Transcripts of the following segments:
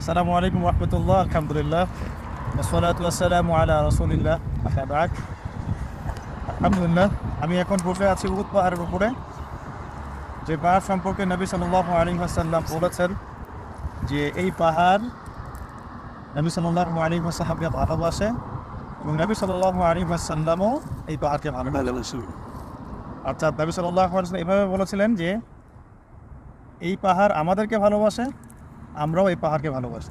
আসসালামু আলাইকুম রহমতুল্লাহ, আলহামদুলিল্লাহ, আসসালাতু ওয়াসসালামু আলা রাসূলিল্লাহ, আম্মা বা'দ। আলহামদুলিল্লাহ, আমি এখন বসে আছি উহুদ পাহাড়ের উপরে। যে পাহাড় সম্পর্কে নবী সাল্লাল্লাহু আলাইহি ওয়াসাল্লাম বলেছেন যে এই পাহাড় নবী সাল্লাল্লাহু আলাইহি ওয়াসাল্লামকে ভালোবাসে এবং নবী সাল্লাল্লাহু আলাইহি ওয়াসাল্লামও এই পাহাড়কে ভালোবাসেন। অর্থাৎ নবী সাল্লাল্লাহু আলাইহি ওয়াসাল্লাম এভাবে বলেছিলেন যে এই পাহাড় আমাদেরকে ভালোবাসে, আমরাও এই পাহাড়কে ভালোবাসি।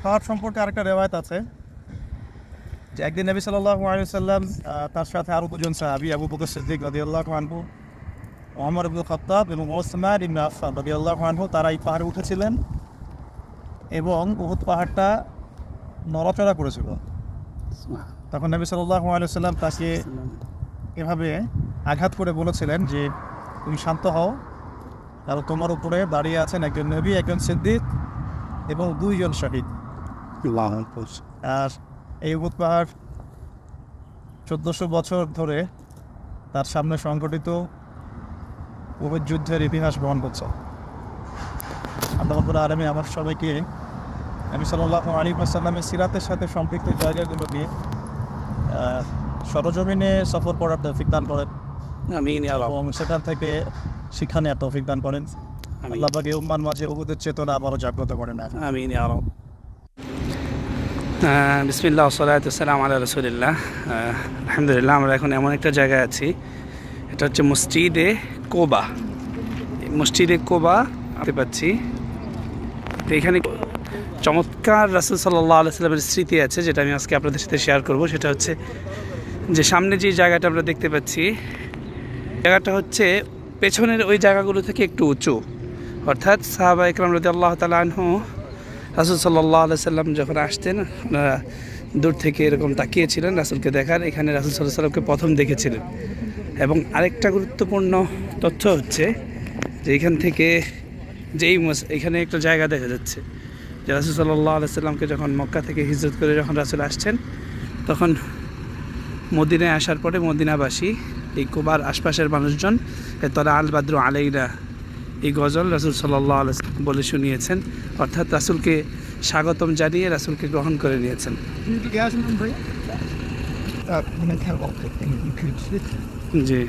পাহাড় সম্পর্কে আরেকটা রেওয়ায়ত আছে যে একদিন নবী সাল্লাল্লাহু আলাইহি ওয়াসাল্লাম তার সাথে আরও দুজন সাহাবী, আবু বকর সিদ্দিক রাদিয়াল্লাহু আনহু, ওমর ইবনে খাত্তাব এবং ওসমান ইবনে আফফান রাদিয়াল্লাহু আনহু, তারা এই পাহাড়ে উঠেছিলেন এবং উহুদ পাহাড়টা নড়াচড়া করেছিল। তখন নবী সাল্লাল্লাহু আলাইহি ওয়াসাল্লাম তাকে এভাবে আঘাত করে বলেছিলেন যে তুমি শান্ত হও, কারণ তোমার উপরে দাঁড়িয়ে আছেন একজন নবী, একজন সিদ্দিক এবং দুইজন শহীদ। আর এই উহুদ পাহাড় 1400 বছর ধরে তার সামনে সংঘটিত উহুদ যুদ্ধের ইতিহাস বহন করছে। আল্লাহ রাব্বুল আলামিন আমার সবাইকে নবী সাল্লাল্লাহু আলাইহি ওয়াসাল্লামের সিরাতের সাথে সম্পৃক্ত জায়গাগুলো নিয়ে সরজমিনে সফর করার তৌফিক দান করেন। আমিন ইয়া রাব। এবং সেখান থেকে শিক্ষা নেওয়ার তৌফিক দান করেন। আল্লাহ পাক এই উম্মার মাঝে উহুদের চেতনা আবারও জাগ্রত করেন। আমিন ইয়া রাব। বিসমিল্লাহ ওয়াসসালাতু ওয়াসসালামু আলা রাসূলিল্লাহ। আলহামদুলিল্লাহ, আমরা এখন এমন একটা জায়গায় আছি, এটা হচ্ছে মসজিদে কোবা। মসজিদে কোবা দেখতে পাচ্ছি। তো এখানে চমৎকার রাসূল সাল্লাল্লাহু আলাইহি ওয়াসাল্লামের স্মৃতি আছে, যেটা আমি আজকে আপনাদের সাথে শেয়ার করব। সেটা হচ্ছে যে সামনে যে জায়গাটা আমরা দেখতে পাচ্ছি, জায়গাটা হচ্ছে পেছনের ওই জায়গাগুলো থেকে একটু উঁচু। অর্থাৎ সাহাবা ইকরাম রাদিয়াল্লাহু তাআলা আনহু রাসূল সাল্লাল্লাহু আলাইহি ওয়াসাল্লাম যখন আসতেন, ওনারা দূর থেকে এরকম তাকিয়েছিলেন রাসূলকে দেখার। এখানে রাসূল সাল্লাল্লাহু আলাইহি ওয়াসাল্লামকে প্রথম দেখেছিলেন। এবং আরেকটা গুরুত্বপূর্ণ তথ্য হচ্ছে যে এখান থেকে এখানে একটা জায়গা দেখা যাচ্ছে যে রাসূল সাল্লাল্লাহু আলাইহি ওয়াসাল্লামকে যখন মক্কা থেকে হিজরত করে যখন রাসূল আসছেন, তখন মদিনায় আসার পরে মদিনাবাসী এই কুবার আশপাশের মানুষজন তলা আল বাদ্রু আলাইনা এই গজল রাসূল সাল্লাল্লাহু আলাইহি ওয়াসাল্লাম বলে শুনিয়েছেন। অর্থাৎ রাসূলকে স্বাগতম জানিয়ে রাসূলকে গ্রহণ করে নিয়েছেন। জি,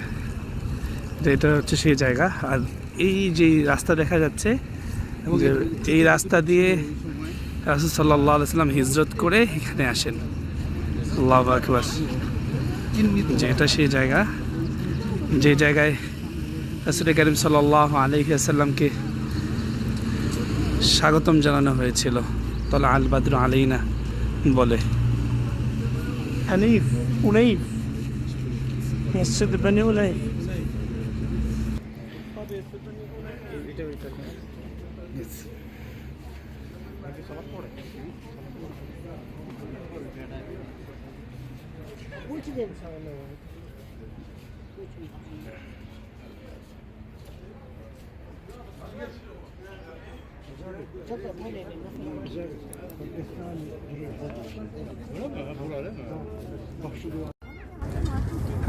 এটা হচ্ছে সেই জায়গা। আর এই যে রাস্তা দেখা যাচ্ছে, এই রাস্তা দিয়ে রাসূল সাল্লাল্লাহু আলাইহি ওয়াসাল্লাম হিজরত করে এখানে আসেন। আল্লাহু আকবার। যে এটা সেই জায়গা, যে জায়গায় রাসূল কারীম সাল্লাল্লাহু আলাইহি ওয়াসাল্লামকে স্বাগতম জানানো হয়েছিল তলা আল বাদরু আলাইনা বলে। হানিফ উনাইফ মসজিদ বনি উনাইফ।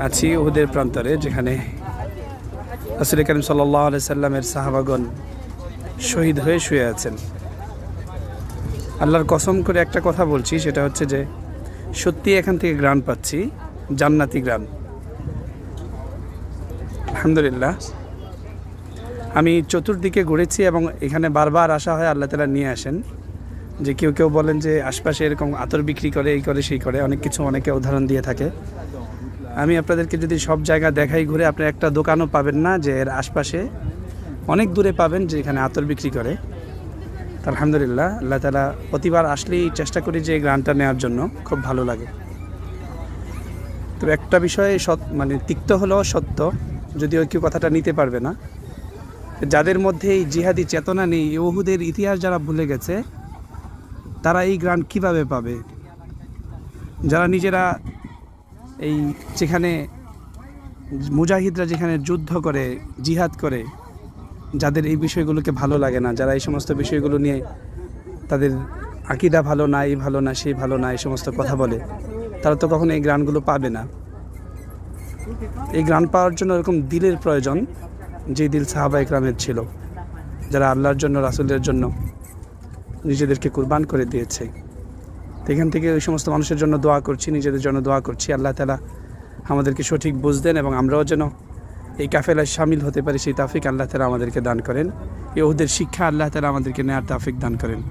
আছি উহুদের প্রান্তরে, যেখানে রাসূল কারীম সাল্লাল্লাহু আলাইহি সাল্লামের সাহাবাগণ শহীদ হয়ে শুয়ে আছেন। আল্লাহর কসম করে একটা কথা বলছি, সেটা হচ্ছে যে সত্যি এখান থেকে গ্রাণ পাচ্ছি, জান্নাতি গ্রাণ। আলহামদুলিল্লাহ, আমি চতুর্দিকে ঘুরেছি এবং এখানে বারবার আসা হয়, আল্লাহ তাআলা নিয়ে আসেন। যে কেউ কেউ বলেন যে আশপাশে এরকম আতর বিক্রি করে, এই করে সেই করে, অনেক কিছু অনেকে উদাহরণ দিয়ে থাকে। আমি আপনাদেরকে যদি সব জায়গা দেখাই ঘুরে, আপনি একটা দোকানও পাবেন না যে এর আশপাশে, অনেক দূরে পাবেন যে এখানে আতর বিক্রি করে। আলহামদুলিল্লাহ, আল্লাহ তাআলা প্রতিবার আসলেই চেষ্টা করি যে গ্রানটা নেওয়ার জন্য, খুব ভালো লাগে। তবে একটা বিষয়ে মানে তিক্ত হলেও সত্য, যদিও কেউ কথাটা নিতে পারবে না, যাদের মধ্যে এই জিহাদি চেতনা নেই, উহুদের ইতিহাস যারা ভুলে গেছে, তারা এই গ্রান কিভাবে পাবে? যারা নিজেরা এই যেখানে মুজাহিদরা যেখানে যুদ্ধ করে, জিহাদ করে, যাদের এই বিষয়গুলোকে ভালো লাগে না, যারা এই সমস্ত বিষয়গুলো নিয়ে তাদের আকীদা ভালো না, এই ভালো না, সেই ভালো না, এই সমস্ত কথা বলে, তারা তো কখনো এই গ্রানগুলো পাবে না। এই গ্রান পাওয়ার জন্য এরকম দিলের প্রয়োজন, যে দিল সাহাবা ইকরামের ছিল, যারা আল্লাহর জন্য, রাসূলের জন্য নিজেদেরকে কুরবান করে দিয়েছে। তো এখান থেকে ওই সমস্ত মানুষের জন্য দোয়া করছি, নিজেদের জন্য দোয়া করছি। আল্লাহ তাআলা আমাদেরকে সঠিক বুঝ দেন এবং আমরাও যেন এই কাফেলায় শামিল হতে পারি সেই তাফিক আল্লাহ তাআলা আমাদেরকে দান করেন। এই ওদের শিক্ষা আল্লাহ তাআলা আমাদেরকে নেয়ার তাফিক দান করেন।